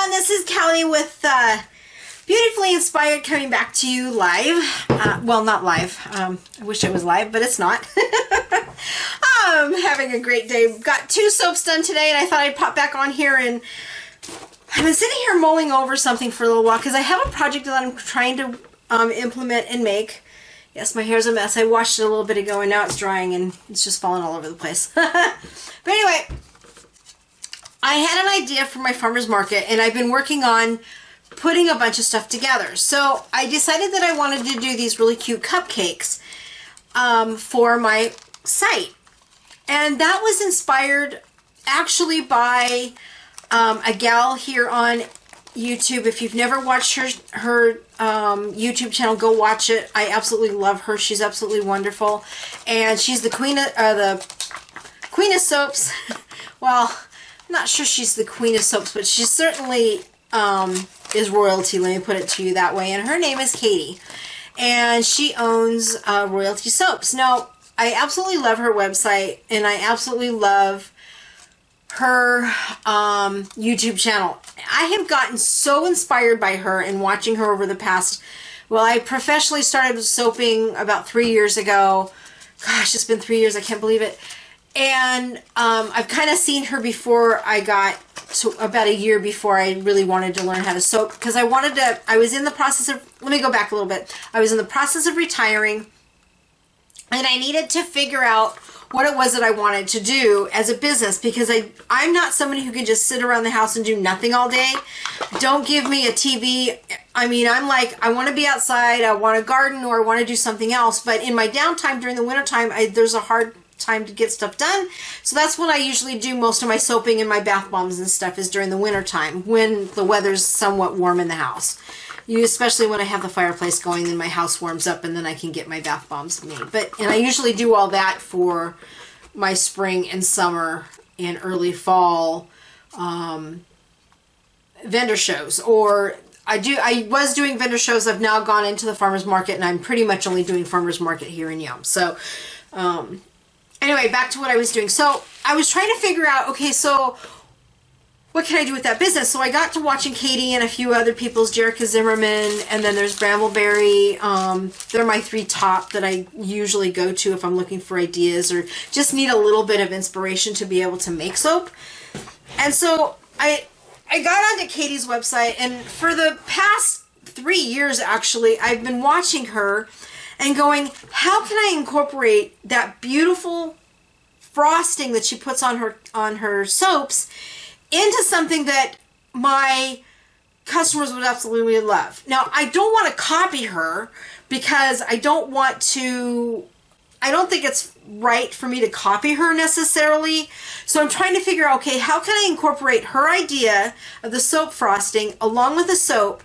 everyone, this is Kelly with Beautifully Inspired coming back to you live. Well, not live. I wish it was live, but it's not. Having a great day. Got 2 soaps done today, and I thought I'd pop back on here. And I've been sitting here mulling over something for a little while because I have a project that I'm trying to implement and make. Yes, my hair's a mess. I washed it a little bit ago, and now it's drying, and it's just falling all over the place. But anyway, I had an idea for my farmer's market, and I've been working on putting a bunch of stuff together. So I decided that I wanted to do these really cute cupcakes for my site. And that was inspired actually by a gal here on YouTube. If you've never watched her YouTube channel, go watch it. I absolutely love her. She's absolutely wonderful. And she's the queen of soaps. Well, I'm not sure she's the queen of soaps, but she certainly is royalty, let me put it to you that way. And her name is Katie, and she owns Royalty Soaps. Now, I absolutely love her website, and I absolutely love her YouTube channel. I have gotten so inspired by her and watching her over the past, well, I professionally started soaping about 3 years ago. Gosh, it's been 3 years, I can't believe it. And I've kind of seen her before I got to about a year before I really wanted to learn how to soap, because I was in the process of, let me go back a little bit. I was in the process of retiring, and I needed to figure out what it was that I wanted to do as a business, because I'm not somebody who can just sit around the house and do nothing all day. Don't give me a TV. I mean, I'm like, I want to be outside, I want to garden, or I want to do something else. But in my downtime during the wintertime, there's a hard time to get stuff done. So that's when I usually do most of my soaping and my bath bombs and stuff, is during the winter time when the weather's somewhat warm in the house. Especially when I have the fireplace going, then my house warms up, and then I can get my bath bombs made. And I usually do all that for my spring and summer and early fall vendor shows. Or I was doing vendor shows. I've now gone into the farmer's market, and I'm pretty much only doing farmer's market here in Yum. So anyway, back to what I was doing. So I was trying to figure out, okay, so what can I do with that business? So I got to watching Katie and a few other people's, Jerica Zimmerman, and then there's Brambleberry. They're my 3 top that I usually go to if I'm looking for ideas or just need a little bit of inspiration to be able to make soap. And so I got onto Katie's website, and for the past 3 years, actually, I've been watching her and going, how can I incorporate that beautiful frosting that she puts on her soaps into something that my customers would absolutely love. Now, I don't want to copy her, because I don't think it's right for me to copy her necessarily. So I'm trying to figure out, okay, how can I incorporate her idea of the soap frosting along with the soap,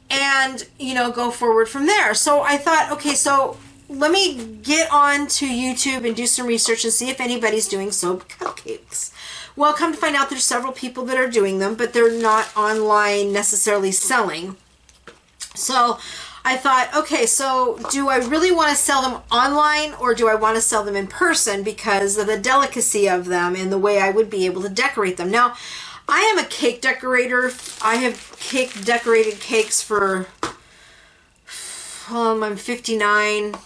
and, go forward from there. So I thought, okay, so let me get on to YouTube and do some research and see if anybody's doing soap cupcakes. Well, come to find out, there's several people that are doing them, but they're not online necessarily selling. So I thought, okay, so do I really want to sell them online, or do I want to sell them in person because of the delicacy of them and the way I would be able to decorate them? Now, I am a cake decorator. I have decorated cakes for, I'm 59. I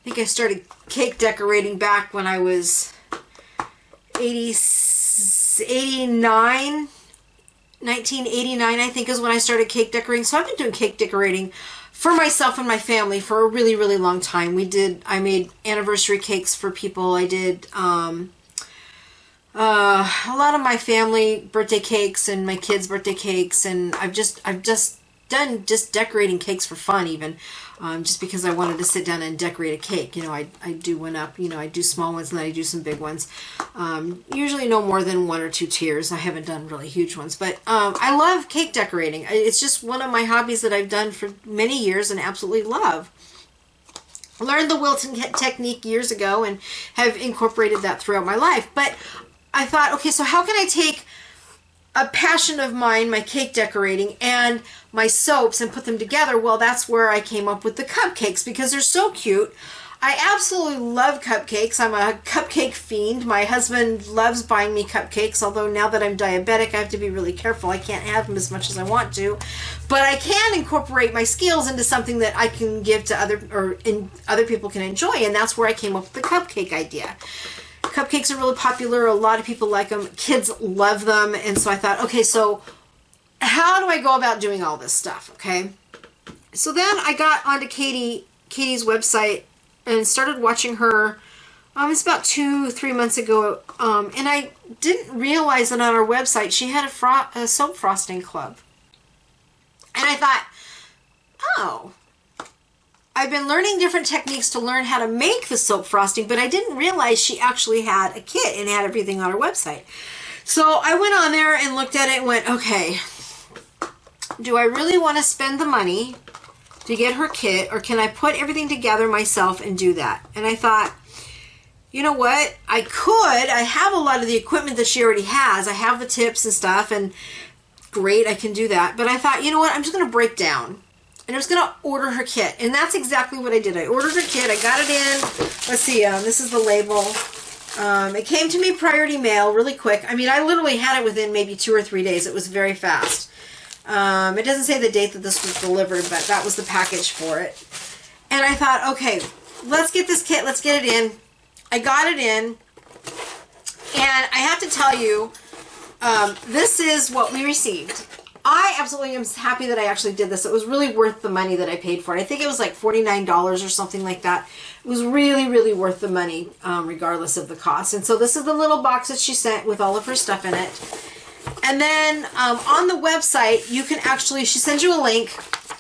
think I started cake decorating back when I was 1989, I think, is when I started cake decorating. So I've been doing cake decorating for myself and my family for a really, really long time. I made anniversary cakes for people. I did a lot of my family birthday cakes and my kids' birthday cakes, and I've just done decorating cakes for fun, even just because I wanted to sit down and decorate a cake. I do one up, I do small ones, and then I do some big ones. Usually no more than 1 or 2 tiers. I haven't done really huge ones, but I love cake decorating. It's just one of my hobbies that I've done for many years and absolutely love. Learned the Wilton technique years ago and have incorporated that throughout my life. But I thought, okay, so how can I take a passion of mine, my cake decorating, and my soaps, and put them together? Well, that's where I came up with the cupcakes, because they're so cute. I absolutely love cupcakes. I'm a cupcake fiend. My husband loves buying me cupcakes, although now that I'm diabetic, I have to be really careful. I can't have them as much as I want to. But I can incorporate my skills into something that I can give to other people can enjoy, and that's where I came up with the cupcake idea. Cupcakes are really popular. A lot of people like them. Kids love them. And so I thought, okay, so how do I go about doing all this stuff? Okay. So then I got onto Katie's website and started watching her. It's about 2-3 months ago. And I didn't realize that on her website she had a soap frosting club. And I thought, oh, I've been learning different techniques to learn how to make the soap frosting, but I didn't realize she actually had a kit and had everything on her website. So I went on there and looked at it and went, okay, do I really want to spend the money to get her kit, or can I put everything together myself and do that? And I thought, you know what? I could. I have a lot of the equipment that she already has. I have the tips and stuff, and great, I can do that. But I thought, you know what? I'm just going to break down. And I was going to order her kit. And that's exactly what I did. I ordered her kit. I got it in. Let's see. This is the label. It came to me priority mail really quick. I mean, I literally had it within maybe 2 or 3 days. It was very fast. It doesn't say the date that this was delivered, but that was the package for it. And I thought, okay, let's get this kit. Let's get it in. I got it in. And I have to tell you, this is what we received. I absolutely am happy that I actually did this. It was really worth the money that I paid for it. I think it was like $49 or something like that. It was really, really worth the money, regardless of the cost. And so this is the little box that she sent with all of her stuff in it. And then on the website, you can actually, she sends you a link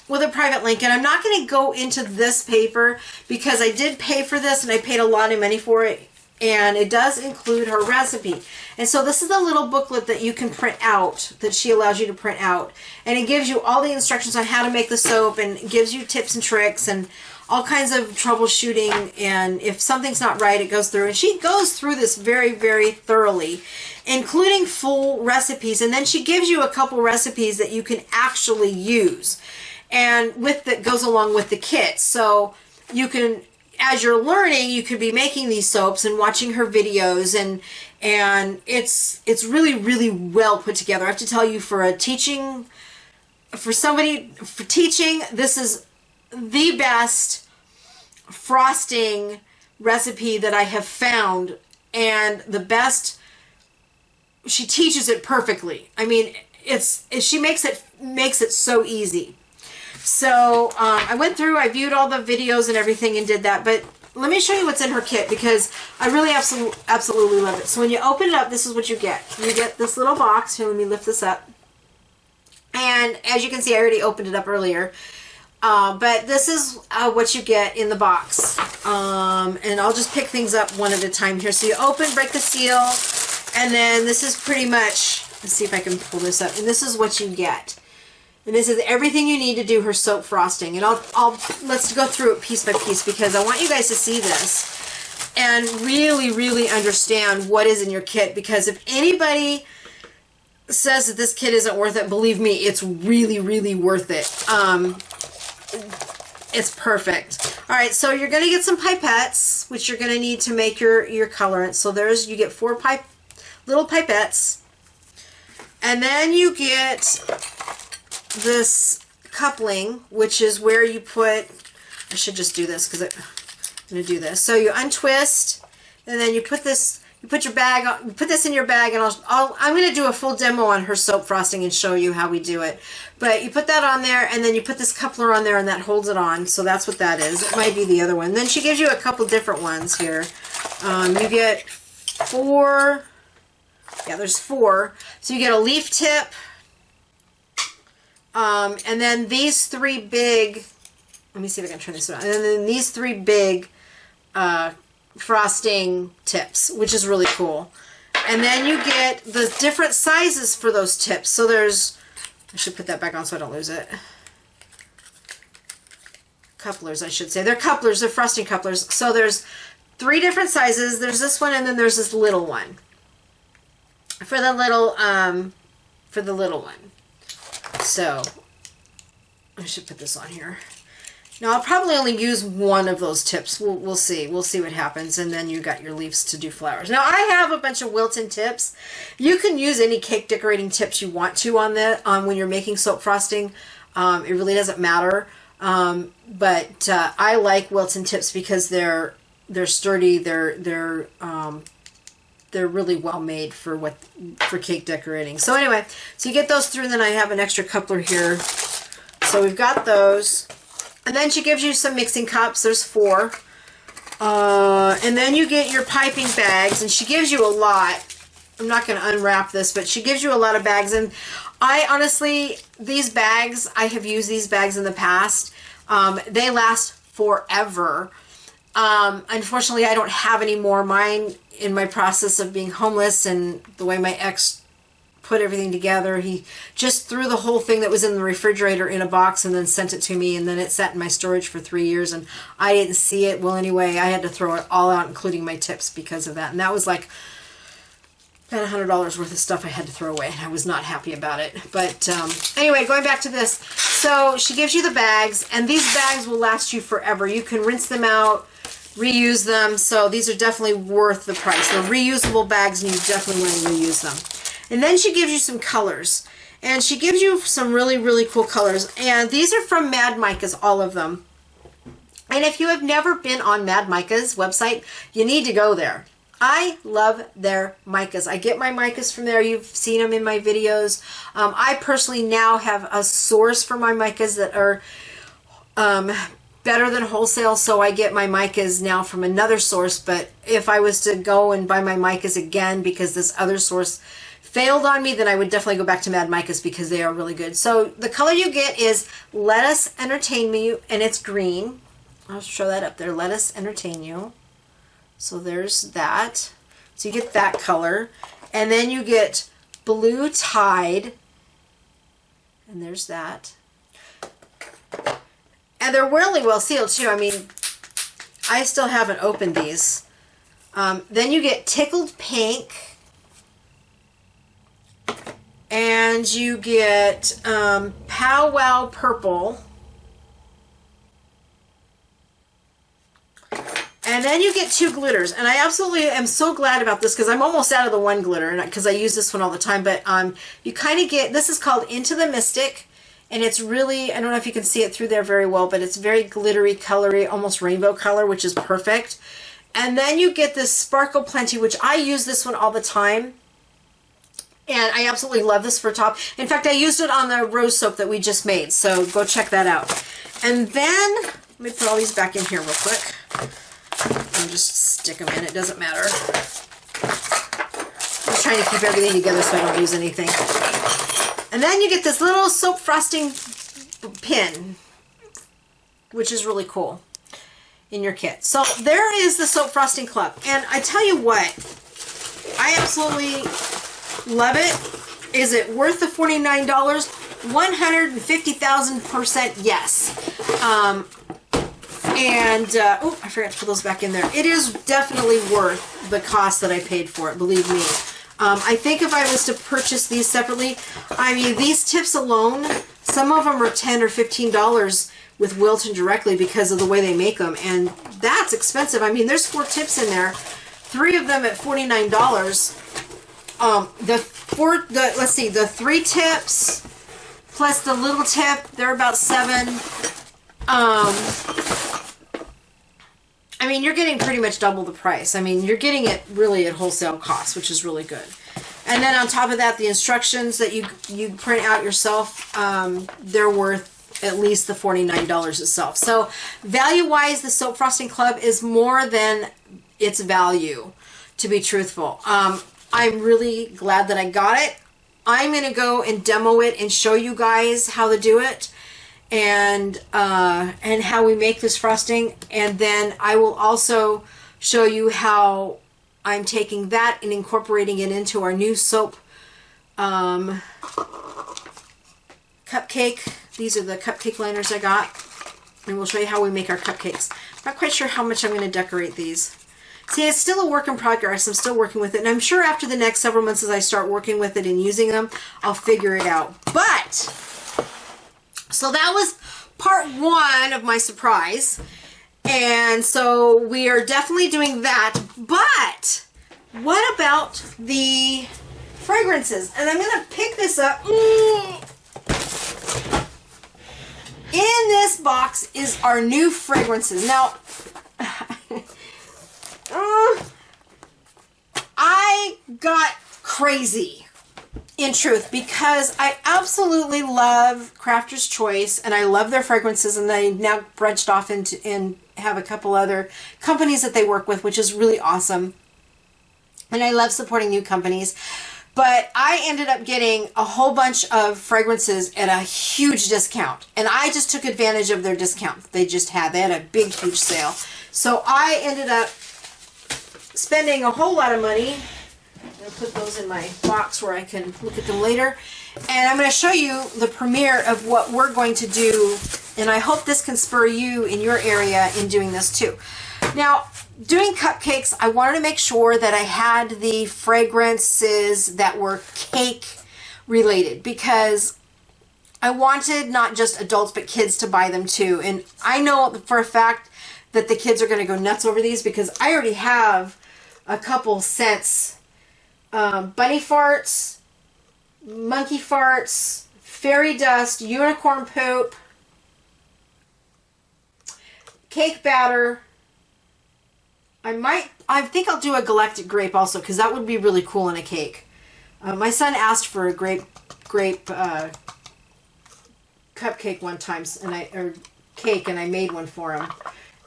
with a private link. And I'm not going to go into this paper because I did pay for this and I paid a lot of money for it. And it does include her recipe. And so this is a little booklet that you can print out, that she allows you to print out. And it gives you all the instructions on how to make the soap, and it gives you tips and tricks and all kinds of troubleshooting. And if something's not right, it goes through. And she goes through this very, very thoroughly, including full recipes. And then she gives you a couple recipes that you can actually use, and that goes along with the kit. So you can, as you're learning, you could be making these soaps and watching her videos, and it's really, really well put together. I have to tell you, for teaching, this is the best frosting recipe that I have found, and the best. She teaches it perfectly. I mean, she makes it so easy. So I went through, I viewed all the videos and everything and did that. But let me show you what's in her kit, because I really absolutely love it. So when you open it up, this is what you get. You get this little box. Here, let me lift this up. And as you can see, I already opened it up earlier. But this is what you get in the box. And I'll just pick things up one at a time here. So you open, break the seal, and then this is pretty much, let's see if I can pull this up. And this is what you get. And this is everything you need to do her soap frosting. And let's go through it piece by piece, because I want you guys to see this and really, really understand what is in your kit. Because if anybody says that this kit isn't worth it, believe me, it's really, really worth it. It's perfect. All right, so you're going to get some pipettes, which you're going to need to make your colorant. So you get 4 little pipettes. And then you get this coupling, which is where you put, I should just do this because I'm going to do this. So you untwist, and then you put this, you put this in your bag, and I'm going to do a full demo on her soap frosting and show you how we do it. But you put that on there, and then you put this coupler on there, and that holds it on. So that's what that is. It might be the other one. Then she gives you a couple different ones here. You get 4, yeah, there's 4. So you get a leaf tip, and then these 3 big, let me see if I can turn this around, and then these 3 big frosting tips, which is really cool. And then you get the different sizes for those tips. So there's, I should put that back on so I don't lose it. Couplers, I should say. They're couplers, they're frosting couplers. So there's 3 different sizes. There's this one, and then there's this little one. For the little one. So I should put this on here. Now I'll probably only use one of those tips. We'll see. We'll see what happens. And then you got your leaves to do flowers. Now I have a bunch of Wilton tips. You can use any cake decorating tips you want to on when you're making soap frosting. It really doesn't matter. But I like Wilton tips because they're sturdy. They're really well made for cake decorating. So anyway, so you get those through, and then I have an extra coupler here. So we've got those. And then she gives you some mixing cups. There's 4. And then you get your piping bags, and she gives you a lot. I'm not going to unwrap this, but she gives you a lot of bags. And I honestly, these bags, I have used these bags in the past. They last forever. Unfortunately, I don't have any more. Mine, in my process of being homeless and the way my ex put everything together, he just threw the whole thing that was in the refrigerator in a box and then sent it to me, and then it sat in my storage for 3 years, and I didn't see it. Well, anyway, I had to throw it all out, including my tips, because of that. And that was like about $100 worth of stuff I had to throw away, and I was not happy about it. But anyway, going back to this, so she gives you the bags, and these bags will last you forever. You can rinse them out, reuse them, so these are definitely worth the price. They're reusable bags, and you definitely want to reuse them. And then she gives you some colors. And she gives you some really, really cool colors. And these are from Mad Micas, all of them. And if you have never been on Mad Micas website, you need to go there. I love their micas. I get my micas from there. You've seen them in my videos. I personally now have a source for my micas that are better than wholesale, so I get my micas now from another source. But if I was to go and buy my micas again because this other source failed on me, then I would definitely go back to Mad Micas because they are really good. So the color you get is Let Us Entertain You, and it's green. I'll show that up there. Let Us Entertain You. So there's that. So you get that color. And then you get Blue Tide. And there's that. And they're really well sealed too. I mean, I still haven't opened these. Then you get Tickled Pink. And you get Pow Wow Purple. And then you get 2 glitters. And I absolutely am so glad about this because I'm almost out of the 1 glitter because I use this one all the time. But you kind of get, this is called Into the Mystic. And it's really, I don't know if you can see it through there very well, but it's very glittery, colory, almost rainbow color, which is perfect. And then you get this Sparkle Plenty, which I use this one all the time. And I absolutely love this for top. In fact, I used it on the rose soap that we just made. So go check that out. And then, let me put all these back in here real quick. And just stick them in. It doesn't matter. I'm just trying to keep everything together so I don't lose anything. And then you get this little soap frosting pin, which is really cool in your kit. So there is the Soap Frosting Club. And I tell you what, I absolutely love it. Is it worth the $49? 150,000% yes. Oh, I forgot to put those back in there. It is definitely worth the cost that I paid for it, believe me. I think if I was to purchase these separately, I mean, these tips alone, some of them are $10 or $15 with Wilton directly because of the way they make them, and that's expensive. I mean, there's 4 tips in there, 3 of them at $49. Let's see, the 3 tips plus the little tip, they're about $7. I mean, you're getting pretty much double the price. I mean, you're getting it really at wholesale cost, which is really good. And then on top of that, the instructions that you print out yourself, they're worth at least the $49 itself. So value-wise, the Soap Frosting Club is more than its value, to be truthful. I'm really glad that I got it. I'm going to go and demo it and show you guys how to do it. And how we make this frosting, and then I will also show you how I'm taking that and incorporating it into our new soap cupcake. These are the cupcake liners I got, and we'll show you how we make our cupcakes. I'm not quite sure how much I'm going to decorate these. See, it's still a work in progress. I'm still working with it, and I'm sure after the next several months as I start working with it and using them, I'll figure it out. But so that was part one of my surprise. And so we are definitely doing that. But what about the fragrances? And I'm going to pick this up. In this box is our new fragrances. Now, I got crazy, in truth, because I absolutely love Crafter's Choice and I love their fragrances, and they now branched off into and have a couple other companies that they work with, which is really awesome. And I love supporting new companies. But I ended up getting a whole bunch of fragrances at a huge discount. And I just took advantage of their discount they just had. They had a big, huge sale. So I ended up spending a whole lot of money. I'm going to put those in my box where I can look at them later. And I'm going to show you the premiere of what we're going to do. And I hope this can spur you in your area in doing this too. Now, doing cupcakes, I wanted to make sure that I had the fragrances that were cake related, because I wanted not just adults but kids to buy them too. And I know for a fact that the kids are going to go nuts over these, because I already have a couple scents. Bunny farts, monkey farts, fairy dust, unicorn poop, cake batter. I think I'll do a galactic grape also, because that would be really cool in a cake. My son asked for a grape cupcake one time, or cake, and I made one for him.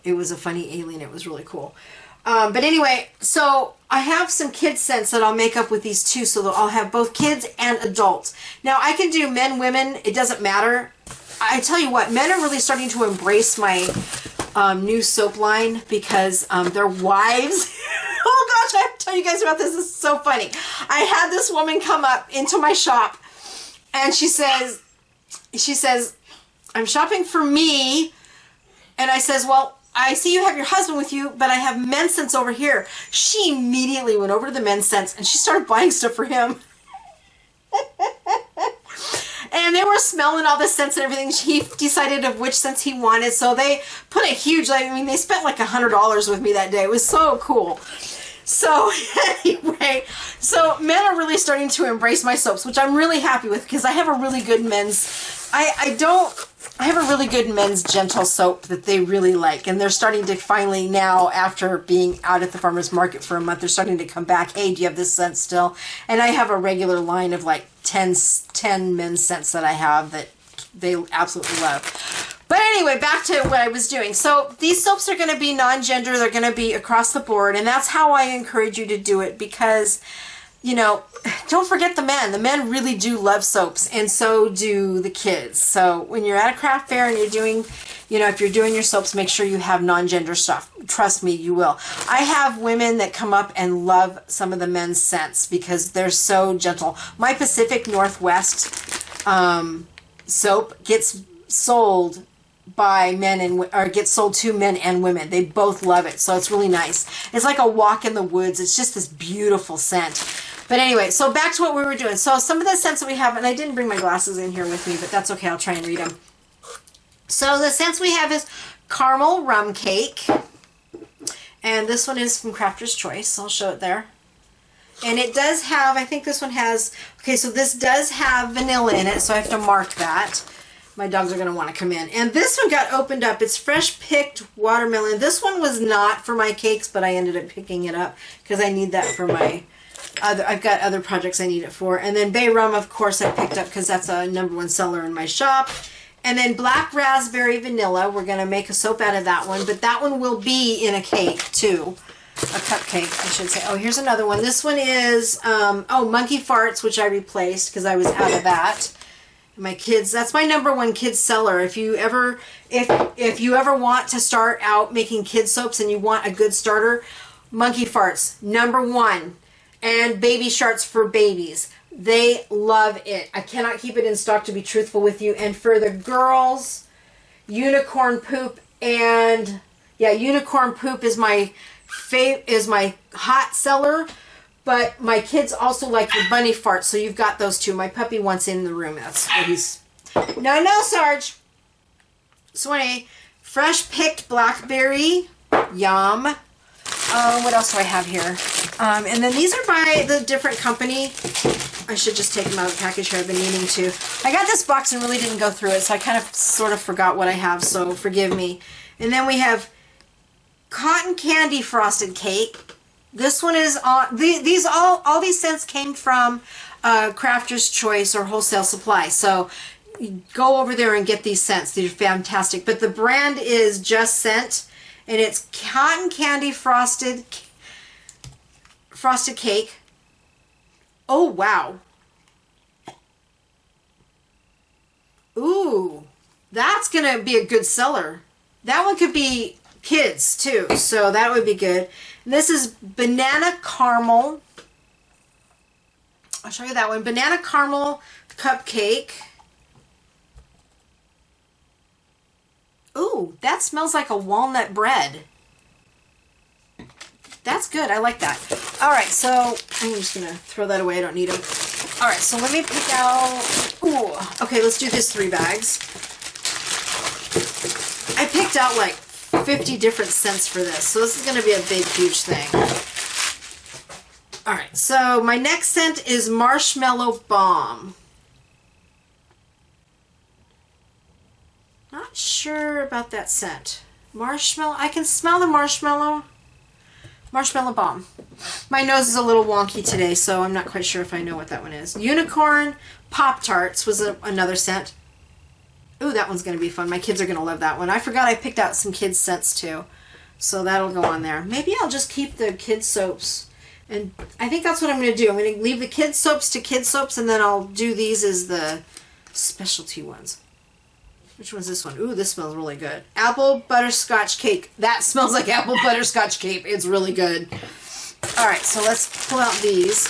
It was a funny alien. It was really cool. But anyway, so I have some kids scents that I'll make up with these two, so that I'll have both kids and adults. Now I can do men, women. It doesn't matter. I tell you what, men are really starting to embrace my new soap line, because their wives, oh gosh, I have to tell you guys about this. This is so funny. I had this woman come up into my shop, and she says, I'm shopping for me. And I says, well, I see you have your husband with you, but I have men's scents over here. She immediately went over to the men's scents and she started buying stuff for him. And they were smelling all the scents and everything. He decided of which scents he wanted. So they put a huge, they spent like $100 with me that day. It was so cool. So anyway, so men are really starting to embrace my soaps, which I'm really happy with, because I have a really good men's, I have a really good men's gentle soap that they really like. And they're starting to finally now, after being out at the farmer's market for a month, they're starting to come back. Hey, do you have this scent still? And I have a regular line of like 10 men's scents that I have that they absolutely love. But anyway, back to what I was doing. So these soaps are going to be non-gender. They're going to be across the board. And that's how I encourage you to do it, because, you know, don't forget the men. The men really do love soaps, and so do the kids. So when you're at a craft fair and you're doing, you know, if you're doing your soaps, make sure you have non-gender stuff. Trust me, you will. I have women that come up and love some of the men's scents because they're so gentle. My Pacific Northwest soap gets sold by men or gets sold to men and women. They both love it, so it's really nice. It's like a walk in the woods. It's just this beautiful scent. But anyway, so back to what we were doing. So some of the scents that we have, and I didn't bring my glasses in here with me, but that's okay. I'll try and read them. So the scents we have is Caramel Rum Cake. And this one is from Crafter's Choice. I'll show it there. And it does have, I think this one has, okay, so this does have vanilla in it, so I have to mark that. My dogs are going to want to come in. And this one got opened up. It's fresh picked watermelon. This one was not for my cakes, but I ended up picking it up because I need that for my other, I've got other projects I need it for. And then Bay Rum, of course, I picked up because that's a #1 seller in my shop. And then Black Raspberry Vanilla. We're going to make a soap out of that one, but that one will be in a cake too. A cupcake, I should say. Oh, here's another one. This one is, Monkey Farts, which I replaced because I was out of that. My kids, that's my #1 kids seller. If you ever want to start out making kids soaps and you want a good starter, Monkey Farts, #1. And Baby Sharks for babies. They love it. I cannot keep it in stock, to be truthful with you. And for the girls, Unicorn Poop, and yeah, Unicorn Poop is my hot seller. But my kids also like the Bunny Farts, so you've got those two. My puppy wants in the room. That's what he's... No, Sarge. So anyway, fresh picked blackberry. Yum. What else do I have here? And then these are by the different company. I should just take them out of the package here. I've been meaning to. I got this box and really didn't go through it, so I kind of sort of forgot what I have, so forgive me. And then we have cotton candy frosted cake. This one is all these scents came from Crafter's Choice or Wholesale Supply. So go over there and get these scents. These are fantastic. But the brand is Just Scent, and it's cotton candy frosted cake. Oh wow. Ooh, that's gonna be a good seller. That one could be kids too, so that would be good. And this is banana caramel. I'll show you that one. Banana caramel cupcake. Ooh, that smells like a walnut bread. That's good. I like that. All right, so I'm just going to throw that away. I don't need them. All right, so let me pick out... Ooh, okay, let's do this 3 bags. I picked out like 50 different scents for this, so this is going to be a big, huge thing. All right, so my next scent is Marshmallow Bomb. Not sure about that scent. Marshmallow, I can smell the marshmallow. Marshmallow Bomb. My nose is a little wonky today, so I'm not quite sure if I know what that one is. Unicorn Pop-Tarts was another scent. Ooh, that one's going to be fun. My kids are going to love that one. I forgot I picked out some kids' scents too, so that'll go on there. Maybe I'll just keep the kids' soaps, and I think that's what I'm going to do. I'm going to leave the kids' soaps to kids' soaps, and then I'll do these as the specialty ones. Which one's this one? Ooh, this smells really good. Apple butterscotch cake. That smells like apple butterscotch cake. It's really good. All right, so let's pull out these.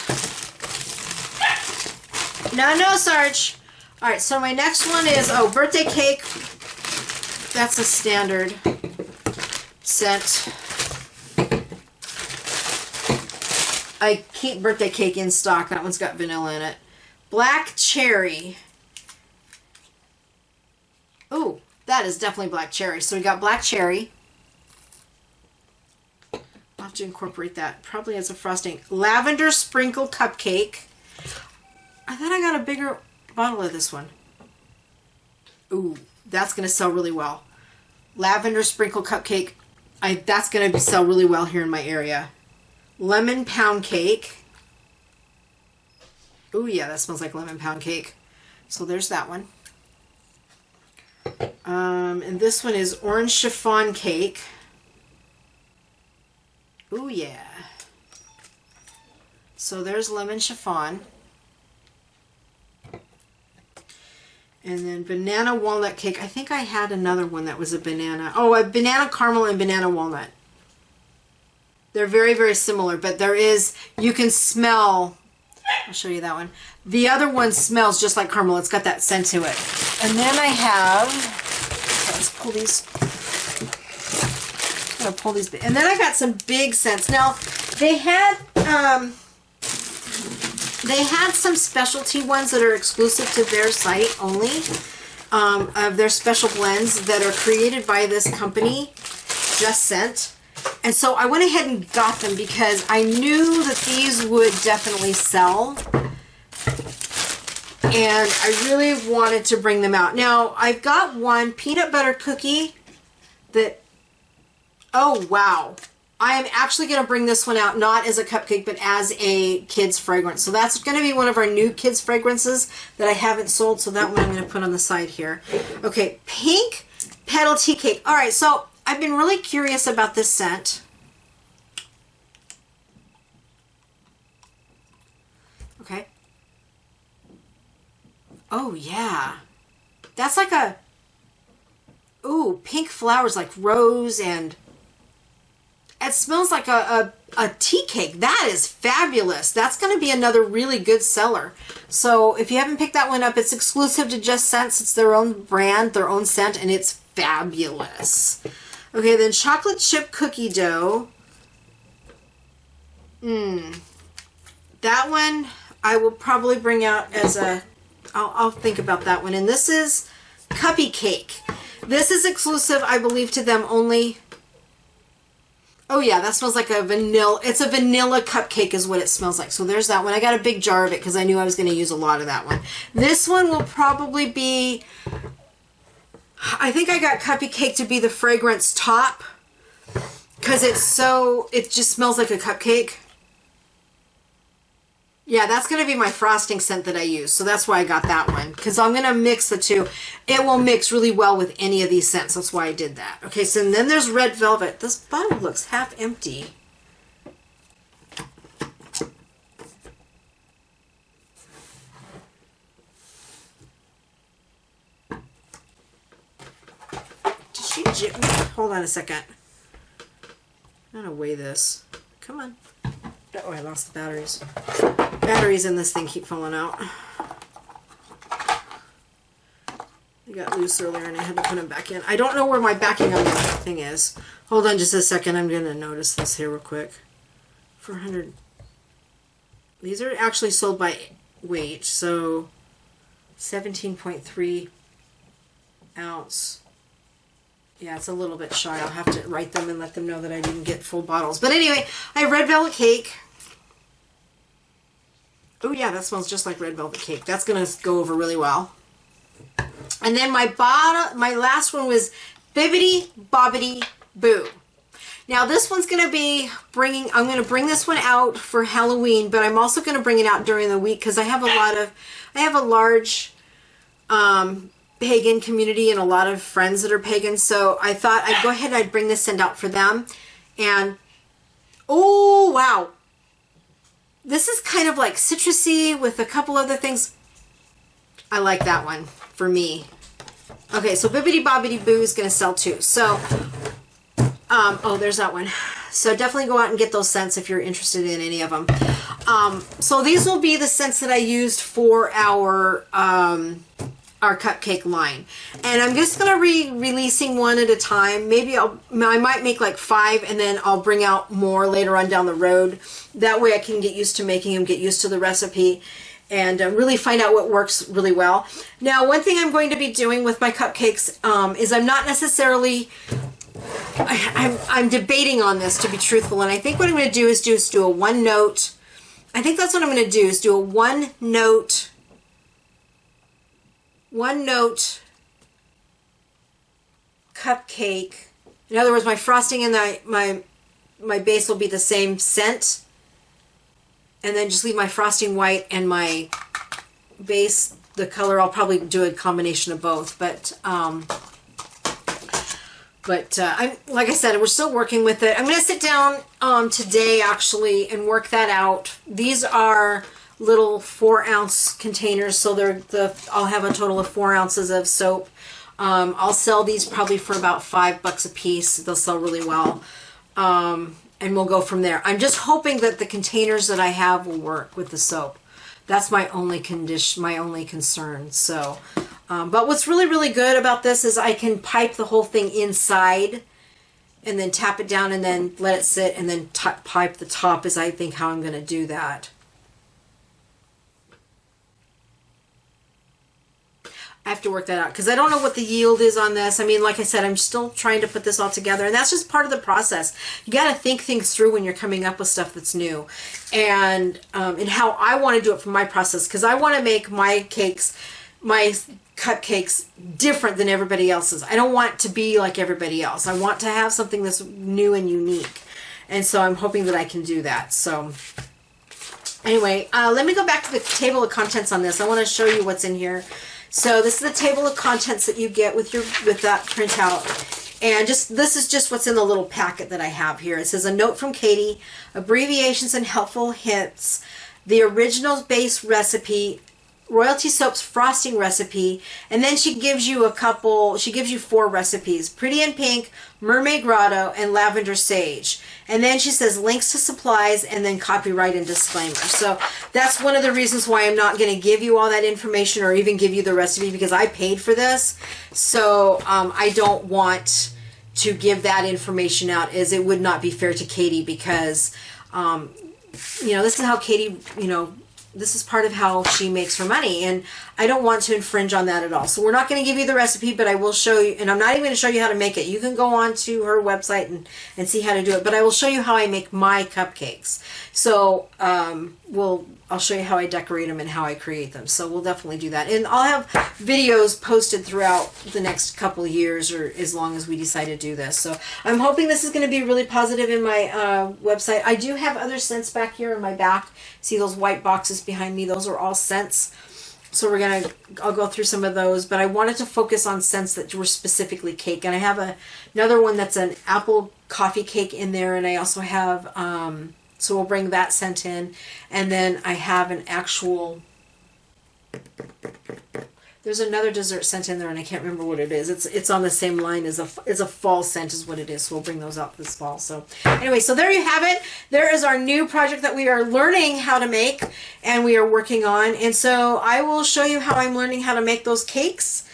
No, Sarge. All right, so my next one is, birthday cake. That's a standard scent. I keep birthday cake in stock. That one's got vanilla in it. Black cherry. Ooh, that is definitely black cherry. So we got black cherry. I'll have to incorporate that. Probably as a frosting. Lavender sprinkle cupcake. I thought I got a bigger bottle of this one. Ooh, that's going to sell really well. Lavender sprinkle cupcake. That's going to sell really well here in my area. Lemon pound cake. Ooh, yeah, that smells like lemon pound cake. So there's that one. And this one is orange chiffon cake. Ooh, yeah. So there's lemon chiffon. And then banana walnut cake. I think I had another one that was a banana. Oh, a banana caramel and banana walnut. They're very, very similar, but there is, you can smell, I'll show you that one. The other one smells just like caramel. It's got that scent to it. And then I have, let's pull these. I'm going to pull these. And then I got some big scents. Now, they had some specialty ones that are exclusive to their site only, of their special blends that are created by this company, Just Scent. And so I went ahead and got them because I knew that these would definitely sell. And I really wanted to bring them out. Now, I've got one peanut butter cookie that, oh wow. I am actually going to bring this one out, not as a cupcake, but as a kid's fragrance. So that's going to be one of our new kids fragrances that I haven't sold. So that one I'm going to put on the side here. Okay, pink petal tea cake. All right, so I've been really curious about this scent. Okay. Oh, yeah. That's like a, ooh, pink flowers like rose, and it smells like a tea cake. That is fabulous. That's going to be another really good seller. So if you haven't picked that one up, it's exclusive to Just Scents. It's their own brand, their own scent, and it's fabulous. Okay, then chocolate chip cookie dough. That one I will probably bring out as a, I'll think about that one. And this is Cuppy Cake. This is exclusive, I believe, to them only. Oh yeah, that smells like a vanilla. It's a vanilla cupcake is what it smells like. So there's that one. I got a big jar of it because I knew I was going to use a lot of that one. This one will probably be, I think I got Cupcake to be the fragrance top because it just smells like a cupcake. Yeah, that's going to be my frosting scent that I use. So that's why I got that one. Because I'm going to mix the two. It will mix really well with any of these scents. That's why I did that. Okay, so then there's Red Velvet. This bottle looks half empty. Did she... Hold on a second. I'm going to weigh this. Come on. Oh, I lost the batteries. Batteries in this thing keep falling out. They got loose earlier and I had to put them back in. I don't know where my backing on the thing is. Hold on just a second. I'm going to notice this here real quick. 400. These are actually sold by weight, so 17.3 ounce. Yeah, it's a little bit shy. I'll have to write them and let them know that I didn't get full bottles. But anyway, I have Red Velvet Cake. Oh yeah, that smells just like Red Velvet Cake. That's going to go over really well. And then my last one was Bibbidi Bobbidi Boo. Now this one's going to be I'm going to bring this one out for Halloween, but I'm also going to bring it out during the week because I have a large pagan community and a lot of friends that are pagan. So I thought I'd go ahead and I'd bring this scent out for them. And oh wow. This is kind of like citrusy with a couple other things. I like that one for me. Okay, so Bibbidi Bobbidi Boo is going to sell too. So, oh, there's that one. So definitely go out and get those scents if you're interested in any of them. So these will be the scents that I used for our cupcake line. And I'm just going to be releasing one at a time. Maybe I might make like 5 and then I'll bring out more later on down the road. That way I can get used to making them, get used to the recipe, and really find out what works really well. Now, one thing I'm going to be doing with my cupcakes is I'm not necessarily... I'm debating on this, to be truthful, and I think what I'm going to do is just do a one note. I think that's what I'm going to do, is do a one note cupcake. In other words, my frosting and my base will be the same scent, and then just leave my frosting white and my base, the color, I'll probably do a combination of both, but I'm, like I said, we're still working with it. I'm going to sit down today actually and work that out. These are little 4-ounce containers, so I'll have a total of 4 ounces of soap. I'll sell these probably for about $5 a piece. They'll sell really well. And we'll go from there. I'm just hoping that the containers that I have will work with the soap. That's my only condition, my only concern. So, but what's really, really good about this is I can pipe the whole thing inside and then tap it down and then let it sit and then pipe the top is I think how I'm going to do that. I have to work that out because I don't know what the yield is on this. I mean, like I said, I'm still trying to put this all together, and that's just part of the process. You got to think things through when you're coming up with stuff that's new, and how I want to do it for my process, because I want to make my cakes, my cupcakes, different than everybody else's. I don't want to be like everybody else. I want to have something that's new and unique, and so I'm hoping that I can do that. So anyway, let me go back to the table of contents on this. I want to show you what's in here. So this is the table of contents that you get with that printout. And this is just what's in the little packet that I have here. It says a note from Katie, abbreviations and helpful hints, the original base recipe, Royalty Soap's frosting recipe, and then she gives you 4 recipes, Pretty in Pink, Mermaid Grotto, and Lavender Sage. And then she says links to supplies and then copyright and disclaimer. So that's one of the reasons why I'm not going to give you all that information or even give you the recipe, because I paid for this. So I don't want to give that information out, as it would not be fair to Katie, because, this is how Katie, this is part of how she makes her money, and I don't want to infringe on that at all. So we're not going to give you the recipe, but I will show you, and I'm not even going to show you how to make it. You can go on to her website and see how to do it, but I will show you how I make my cupcakes. So I'll show you how I decorate them and how I create them. So we'll definitely do that. And I'll have videos posted throughout the next couple of years, or as long as we decide to do this. So I'm hoping this is going to be really positive in my website. I do have other scents back here in my back. See those white boxes behind me? Those are all scents. So I'll go through some of those, but I wanted to focus on scents that were specifically cake. And I have another one that's an apple coffee cake in there, and I also have, so we'll bring that scent in. And then I have an actual, there's another dessert scent in there, and I can't remember what it is. It's on the same line as a fall scent is what it is. So we'll bring those out this fall. So anyway, so there you have it. There is our new project that we are learning how to make and we are working on. And so I will show you how I'm learning how to make those cakes,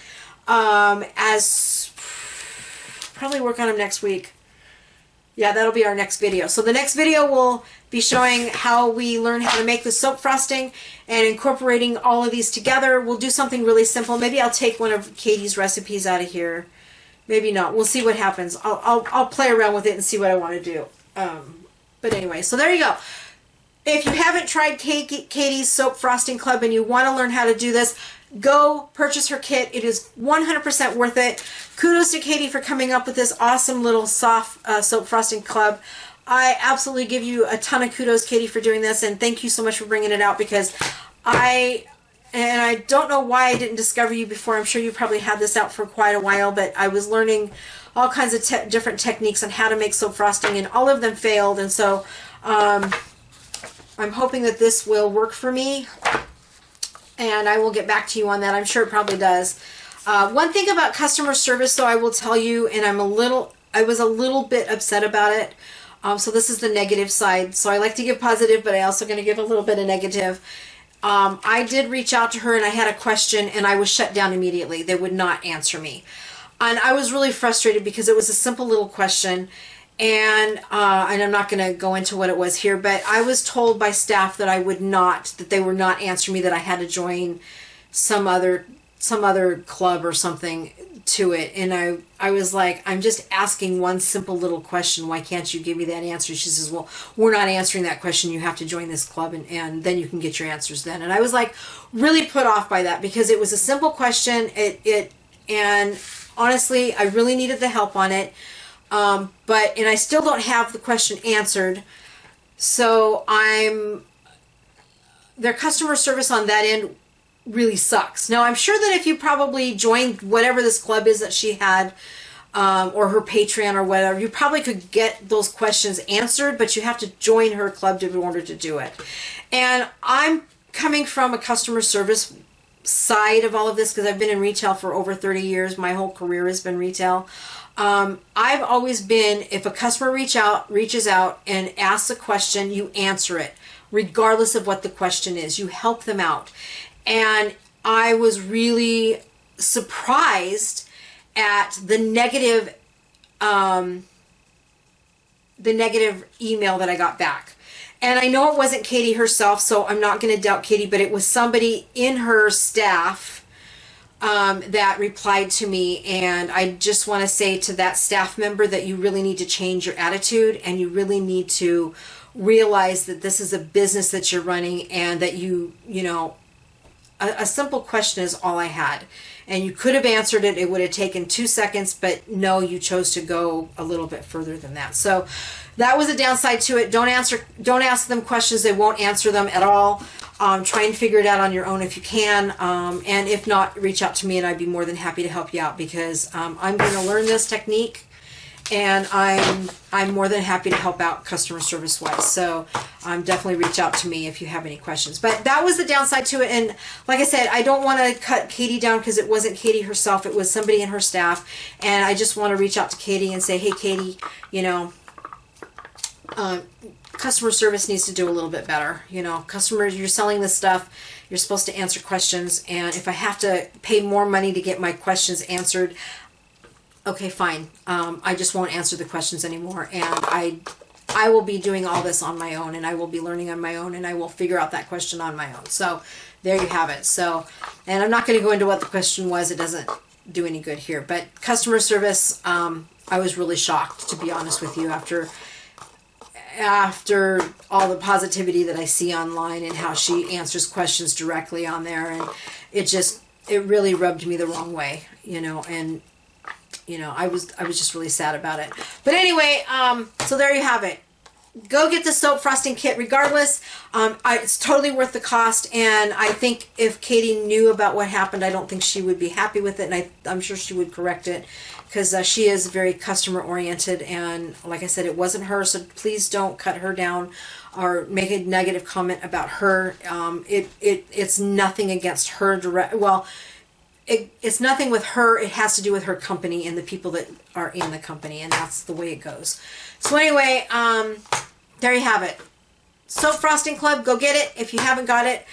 as probably work on them next week. Yeah, that'll be our next video. So the next video will be showing how we learn how to make the soap frosting and incorporating all of these together. We'll do something really simple. Maybe I'll take one of Katie's recipes out of here. Maybe not. We'll see what happens. I'll play around with it and see what I want to do. But anyway, so there you go. If you haven't tried Katie's Soap Frosting Club and you want to learn how to do this, go purchase her kit. It is 100% worth it. Kudos to Katie for coming up with this awesome little soft soap frosting club. I absolutely give you a ton of kudos, Katie, for doing this, and thank you so much for bringing it out, because I don't know why I didn't discover you before. I'm sure you probably had this out for quite a while, but I was learning all kinds of different techniques on how to make soap frosting, and all of them failed, and so I'm hoping that this will work for me, and I will get back to you on that. I'm sure it probably does. One thing about customer service, though, I will tell you, and I was a little bit upset about it. So this is the negative side. So I like to give positive, but I also going to give a little bit of negative. I did reach out to her and I had a question, and I was shut down immediately. They would not answer me. And I was really frustrated because it was a simple little question. And I'm not going to go into what it was here, but I was told by staff that that they were not answering me, that I had to join some other club or something to it. And I was like, I'm just asking one simple little question. Why can't you give me that answer? She says, well, we're not answering that question. You have to join this club, and then you can get your answers then. And I was like really put off by that, because it was a simple question. And honestly, I really needed the help on it. And I still don't have the question answered. So their customer service on that end really sucks. Now, I'm sure that if you probably joined whatever this club is that she had, or her Patreon or whatever, you probably could get those questions answered, but you have to join her club in order to do it. And I'm coming from a customer service side of all of this, because I've been in retail for over 30 years. My whole career has been retail. I've always been, if a customer reaches out and asks a question, you answer it, regardless of what the question is. You help them out. And I was really surprised at the negative email that I got back. And I know it wasn't Katie herself, so I'm not going to doubt Katie, but it was somebody in her staff that replied to me. And I just want to say to that staff member that you really need to change your attitude, and you really need to realize that this is a business that you're running, and that you know, a simple question is all I had. And you could have answered it. It would have taken 2 seconds, but no, you chose to go a little bit further than that. So that was a downside to it. Don't ask them questions. They won't answer them at all. Try and figure it out on your own if you can. And if not, reach out to me and I'd be more than happy to help you out, because I'm going to learn this technique, and I'm more than happy to help out customer service wise. So definitely reach out to me if you have any questions. But that was the downside to it. And like I said, I don't want to cut Katie down, because it wasn't Katie herself. It was somebody in her staff. And I just want to reach out to Katie and say, hey, Katie, you know, customer service needs to do a little bit better. You know, customers, you're selling this stuff. You're supposed to answer questions. And if I have to pay more money to get my questions answered, okay, fine. I just won't answer the questions anymore. And I will be doing all this on my own, and I will be learning on my own, and I will figure out that question on my own. So there you have it. So, and I'm not going to go into what the question was. It doesn't do any good here. But customer service, I was really shocked, to be honest with you, after all the positivity that I see online and how she answers questions directly on there, and it really rubbed me the wrong way, you know, and you know, I was just really sad about it. But anyway, so there you have it. Go get the soap frosting kit regardless. It's totally worth the cost, and I think if Katie knew about what happened, I don't think she would be happy with it, and I'm sure she would correct it, because she is very customer oriented, and like I said, it wasn't her, so please don't cut her down or make a negative comment about her. It's nothing against her it's nothing with her. It has to do with her company and the people that are in the company, and that's the way it goes. So anyway, there you have it. Soap Frosting Club, go get it if you haven't got it.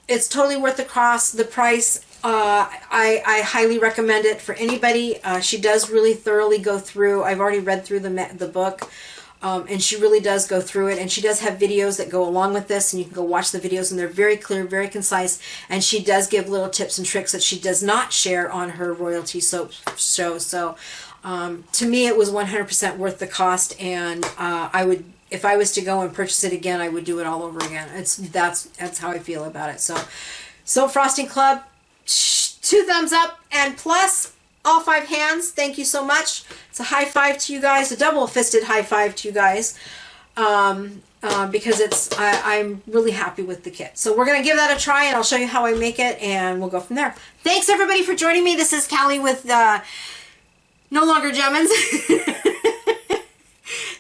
It's totally worth the cost, the price. I highly recommend it for anybody. She does really thoroughly go through. I've already read through the book. And she really does go through it, and she does have videos that go along with this, and you can go watch the videos, and they're very clear, very concise, and she does give little tips and tricks that she does not share on her royalty soap show. So to me, it was 100% worth the cost, and I would, if I was to go and purchase it again, I would do it all over again. That's how I feel about it. So Soap Frosting Club, 2 thumbs up and plus. All 5 hands, thank you so much. It's a high five to you guys, a double-fisted high five to you guys, because I'm really happy with the kit. So we're going to give that a try, and I'll show you how I make it, and we'll go from there. Thanks, everybody, for joining me. This is Callie with No Longer Jemminz.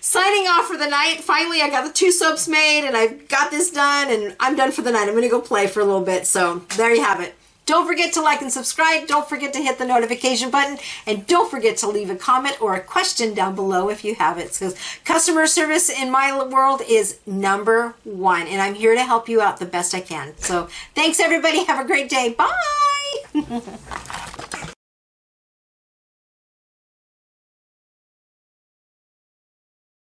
Signing off for the night. Finally, I got the 2 soaps made, and I've got this done, and I'm done for the night. I'm going to go play for a little bit, so there you have it. Don't forget to like and subscribe. Don't forget to hit the notification button. And don't forget to leave a comment or a question down below if you have it. Because customer service in my world is #1. And I'm here to help you out the best I can. So thanks, everybody. Have a great day. Bye.